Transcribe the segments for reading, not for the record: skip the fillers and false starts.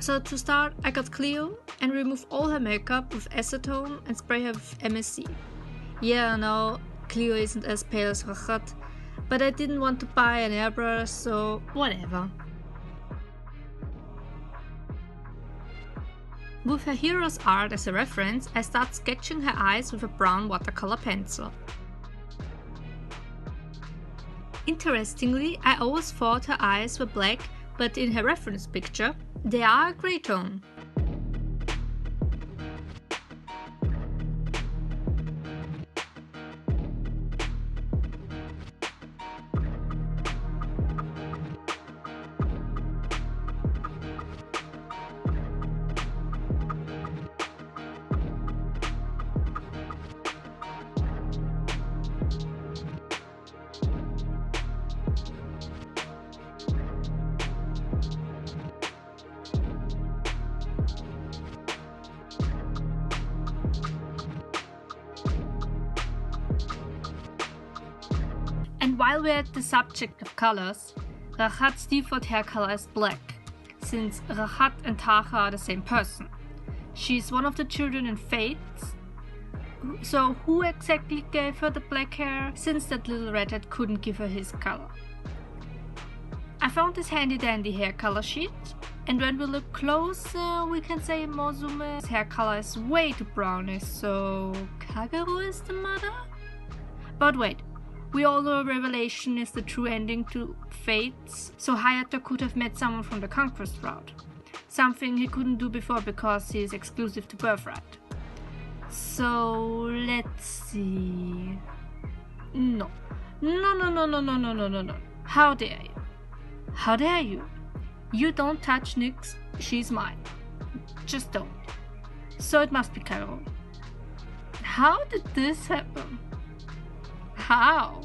So to start, I got Cleo and removed all her makeup with acetone and spray her with MSC. Yeah, I know, Cleo isn't as pale as RHAJAT, but I didn't want to buy an airbrush, so whatever. With her hero's art as a reference, I start sketching her eyes with a brown watercolor pencil. Interestingly, I always thought her eyes were black, but in her reference picture, they are a grey tone. And while we're at the subject of colors, RHAJAT's default hair color is black, since RHAJAT and Taha are the same person. She's one of the children in Fates, so who exactly gave her the black hair, since that little redhead couldn't give her his color? I found this handy dandy hair color sheet, and when we look closer we can say Mozume's hair color is way too brownish, so Kagero is the mother? But wait. We all know Revelation is the true ending to Fates, so Hayato could have met someone from the Conquest route. Something he couldn't do before because he is exclusive to Birthright. So let's see... No. No. How dare you? How dare you? You don't touch Nyx, she's mine. Just don't. So it must be Carol. How did this happen? How?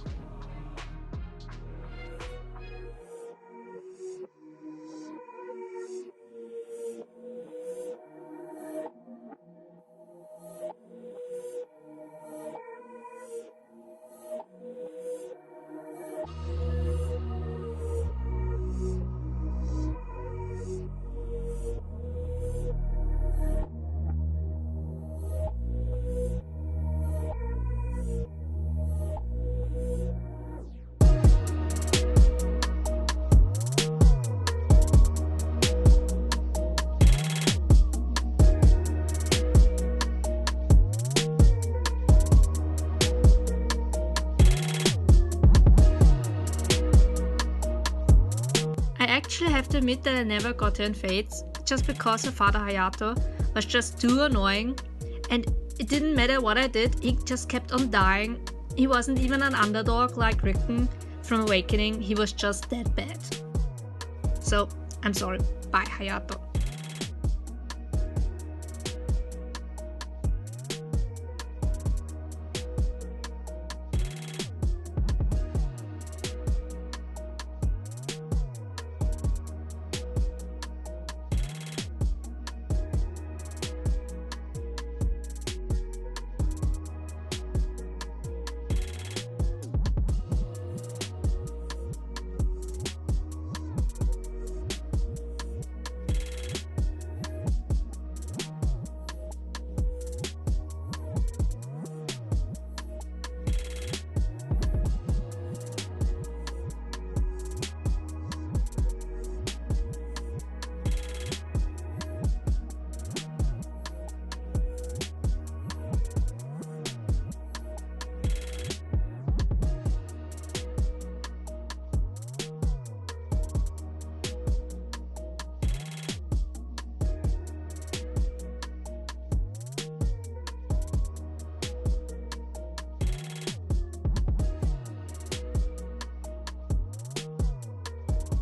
I actually have to admit that I never got her in Fates, just because her father Hayato was just too annoying, and it didn't matter what I did, he just kept on dying. He wasn't even an underdog like Rickon from Awakening, he was just that bad. So, I'm sorry, bye Hayato.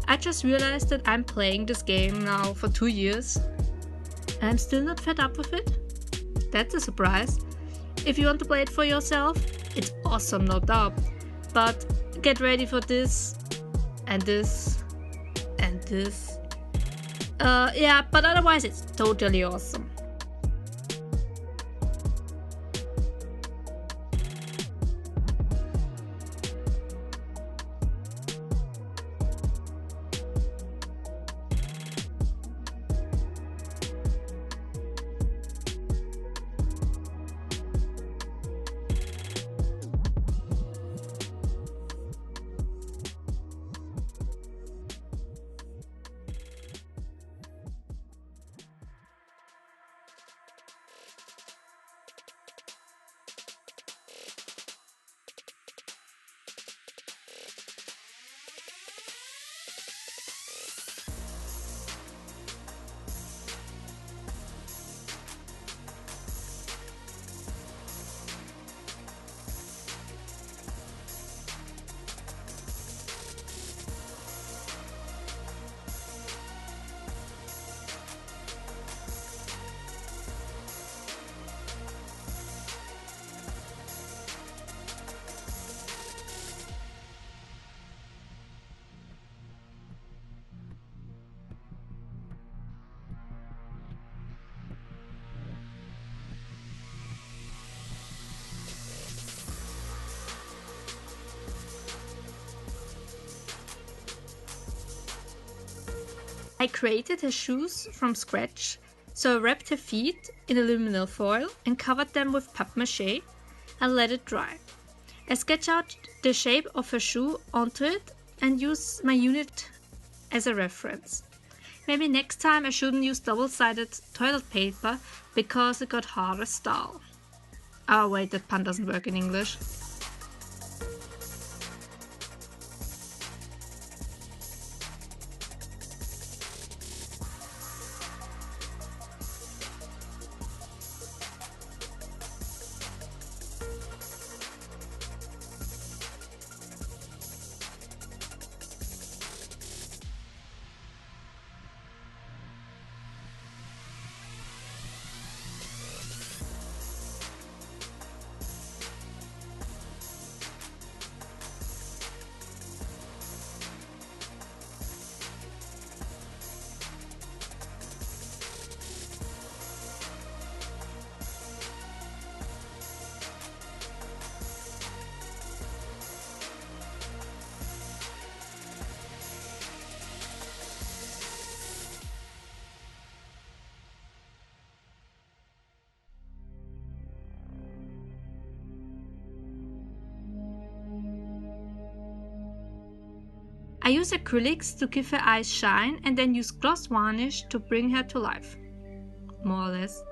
I just realized that I'm playing this game now for 2 years. I'm still not fed up with it. That's a surprise. If you want to play it for yourself, it's awesome, no doubt. But get ready for this, and this, and this. Yeah, but otherwise it's totally awesome. I created her shoes from scratch, so I wrapped her feet in aluminum foil and covered them with papier-mâché and let it dry. I sketch out the shape of her shoe onto it and use my unit as a reference. Maybe next time I shouldn't use double-sided toilet paper because it got hard as style. Oh wait, that pun doesn't work in English. I use acrylics to give her eyes shine and then use gloss varnish to bring her to life, more or less.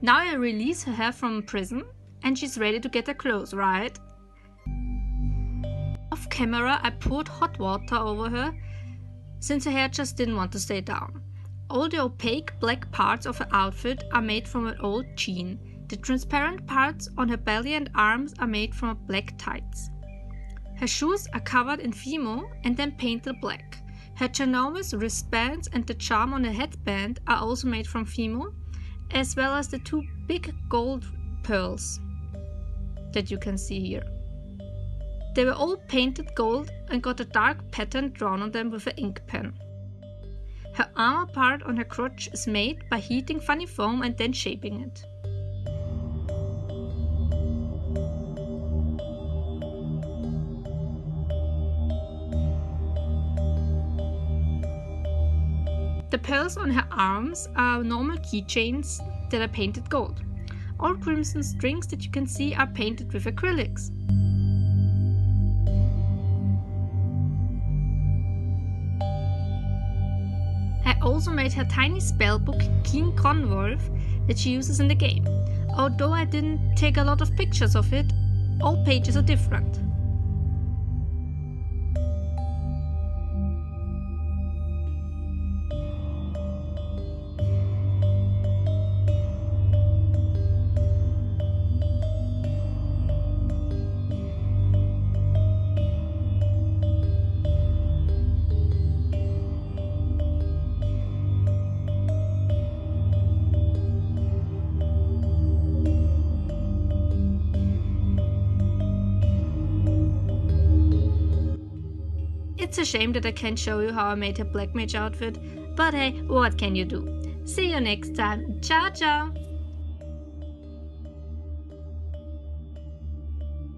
Now I release her hair from prison and she's ready to get her clothes, right? Off camera I poured hot water over her since her hair just didn't want to stay down. All the opaque black parts of her outfit are made from an old jean. The transparent parts on her belly and arms are made from black tights. Her shoes are covered in fimo and then painted black. Her ginormous wristbands and the charm on her headband are also made from fimo, as well as the two big gold pearls that you can see here. They were all painted gold and got a dark pattern drawn on them with an ink pen. Her armor part on her crotch is made by heating funny foam and then shaping it. The pearls on her arms are normal keychains that are painted gold. All crimson strings that you can see are painted with acrylics. I also made her tiny spellbook King Kronwolf that she uses in the game. Although I didn't take a lot of pictures of it, all pages are different. It's a shame that I can't show you how I made her black mage outfit, but hey, what can you do? See you next time. Ciao ciao!